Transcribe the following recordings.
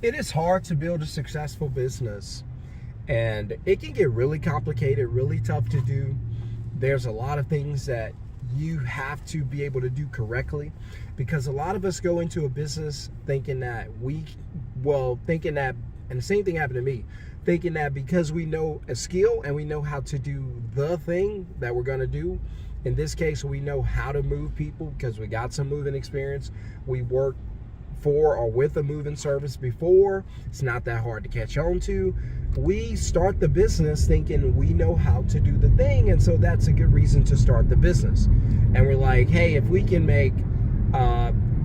It is hard to build a successful business, and it can get really complicated, really tough to do. There's a lot of things that you have to be able to do correctly, because a lot of us go into a business thinking that and the same thing happened to me, thinking that because we know a skill and we know how to do the thing that we're going to do. In this case, we know how to move people because we got some moving experience. We work for or with a moving service before. It's not that hard to catch on to. We start the business thinking we know how to do the thing, and so that's a good reason to start the business. And we're like, hey, if we can make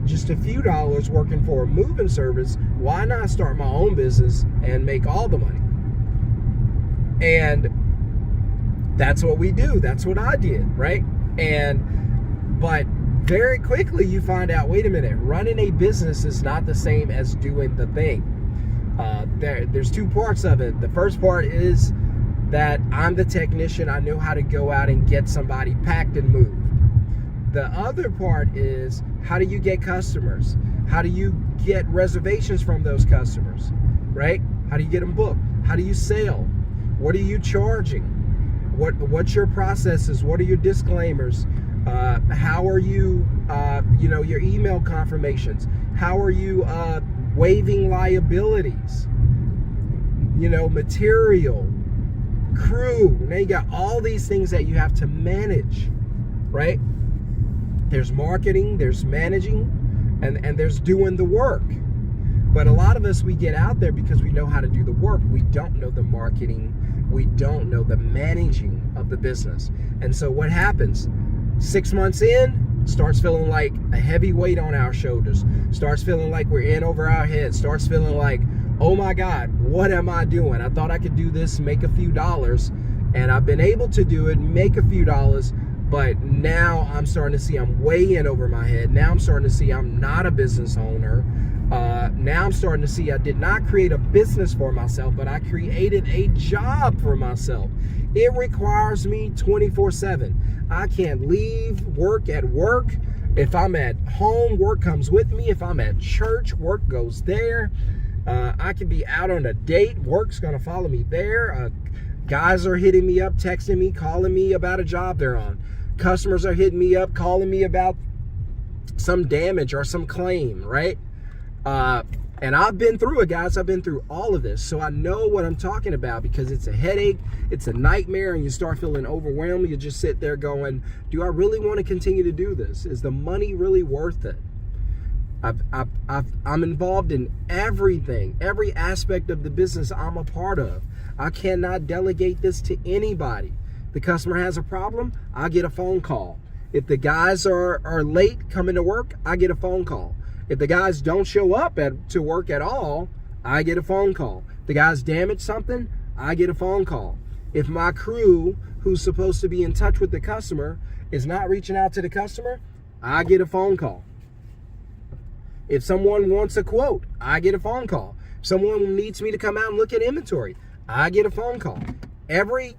just a few dollars working for a moving service, why not start my own business and make all the money? And that's what we do. That's what I did, right? But very quickly you find out, wait a minute, running a business is not the same as doing the thing. There's two parts of it. The first part is that I'm the technician. I know how to go out and get somebody packed and moved. The other part is, how do you get customers? How do you get reservations from those customers, right? How do you get them booked? How do you sell? What are you charging? What's your processes? What are your disclaimers? How are you, your email confirmations? How are you waiving liabilities? Material, crew. Now you got all these things that you have to manage, right? There's marketing, there's managing, and there's doing the work. But a lot of us, we get out there because we know how to do the work. We don't know the marketing. We don't know the managing of the business. And so what happens? 6 months in, starts feeling like a heavy weight on our shoulders. Starts feeling like we're in over our heads. Starts feeling like, oh my God, what am I doing? I thought I could do this, make a few dollars, and I've been able to do it, make a few dollars, but now I'm starting to see I'm way in over my head. Now I'm starting to see I'm not a business owner. Now I'm starting to see I did not create a business for myself, but I created a job for myself. It requires me 24/7. I can't leave work at work. If I'm at home, work comes with me. If I'm at church, work goes there. I could be out on a date. Work's going to follow me there. Guys are hitting me up, texting me, calling me about a job they're on. Customers are hitting me up, calling me about some damage or some claim, right? And I've been through it, guys. I've been through all of this. So I know what I'm talking about, because it's a headache. It's a nightmare, and you start feeling overwhelmed. You just sit there going, do I really want to continue to do this? Is the money really worth it? I'm involved in everything, every aspect of the business I'm a part of. I cannot delegate this to anybody. The customer has a problem, I get a phone call. If the guys are late coming to work, I get a phone call. If the guys don't show up to work at all, I get a phone call. If the guys damage something, I get a phone call. If my crew, who's supposed to be in touch with the customer, is not reaching out to the customer, I get a phone call. If someone wants a quote, I get a phone call. If someone needs me to come out and look at inventory, I get a phone call. Every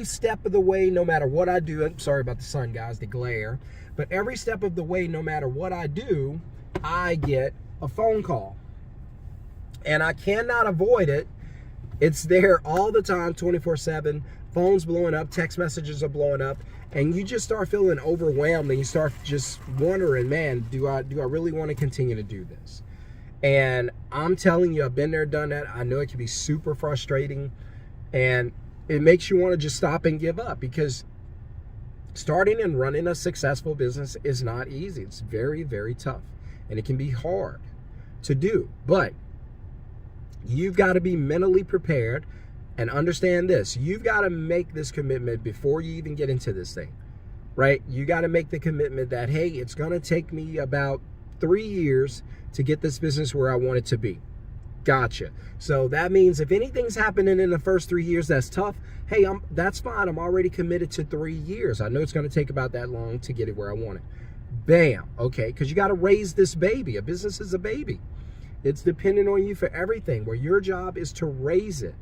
step of the way, no matter what I do, I'm sorry about the sun, guys, the glare, but every step of the way, no matter what I do, I get a phone call. And I cannot avoid it. It's there all the time, 24/7. Phones blowing up, text messages are blowing up, and you just start feeling overwhelmed, and you start just wondering, man, do I really want to continue to do this? And I'm telling you, I've been there, done that. I know it can be super frustrating, and it makes you want to just stop and give up, because starting and running a successful business is not easy. It's very, very tough, and it can be hard to do. But you've got to be mentally prepared and understand this. You've got to make this commitment before you even get into this thing, right? You got to make the commitment that, hey, it's going to take me about 3 years to get this business where I want it to be. Gotcha. So that means if anything's happening in the first 3 years that's tough, hey, that's fine. I'm already committed to 3 years. I know it's going to take about that long to get it where I want it. Bam. Okay, because you got to raise this baby. A business is a baby. It's dependent on you for everything, where your job is to raise it,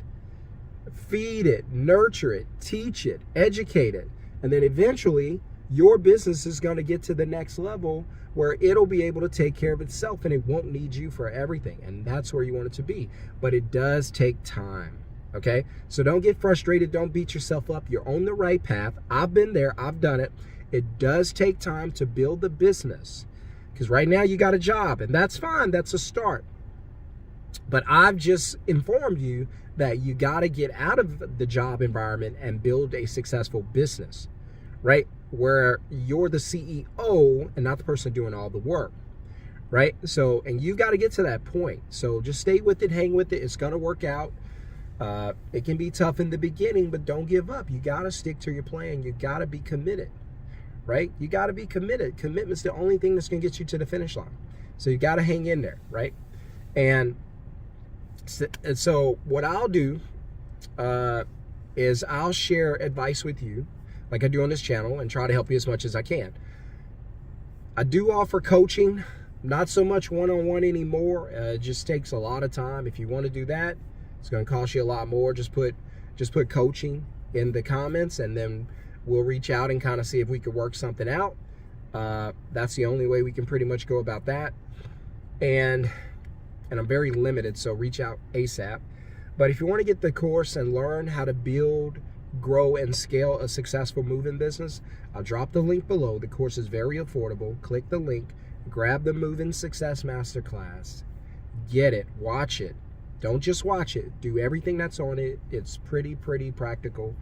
feed it, nurture it, teach it, educate it, and then eventually your business is going to get to the next level where it'll be able to take care of itself and it won't need you for everything. And that's where you want it to be. But it does take time. Okay? So don't get frustrated. Don't beat yourself up. You're on the right path. I've been there. I've done it. It does take time to build the business. Because right now you got a job, and that's fine. That's a start. But I've just informed you that you got to get out of the job environment and build a successful business, right? Where you're the CEO and not the person doing all the work, right? So, and you got to get to that point. So just stay with it, hang with it. It's going to work out. It can be tough in the beginning, but don't give up. You got to stick to your plan. You got to be committed, right? You got to be committed. Commitment's the only thing that's going to get you to the finish line. So you got to hang in there, right? And so what I'll do is I'll share advice with you like I do on this channel and try to help you as much as I can. I do offer coaching, not so much one-on-one anymore. It just takes a lot of time. If you want to do that, it's going to cost you a lot more. Just put coaching in the comments, and then we'll reach out and kind of see if we could work something out. That's the only way we can pretty much go about that. And I'm very limited, so reach out ASAP. But if you want to get the course and learn how to build, grow, and scale a successful moving business, I'll drop the link below. The course is very affordable. Click the link, grab the Moving Success Masterclass, get it, watch it. Don't just watch it. Do everything that's on it. It's pretty practical.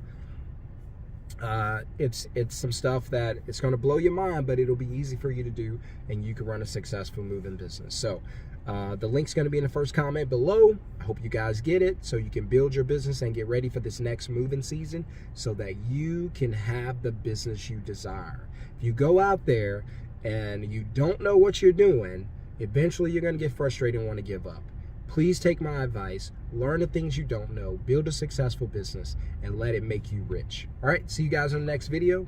It's some stuff that it's going to blow your mind, but it'll be easy for you to do, and you can run a successful moving business. So the link's going to be in the first comment below. I hope you guys get it so you can build your business and get ready for this next moving season so that you can have the business you desire. If you go out there and you don't know what you're doing, eventually you're going to get frustrated and want to give up. Please take my advice, learn the things you don't know, build a successful business, and let it make you rich. All right, see you guys in the next video.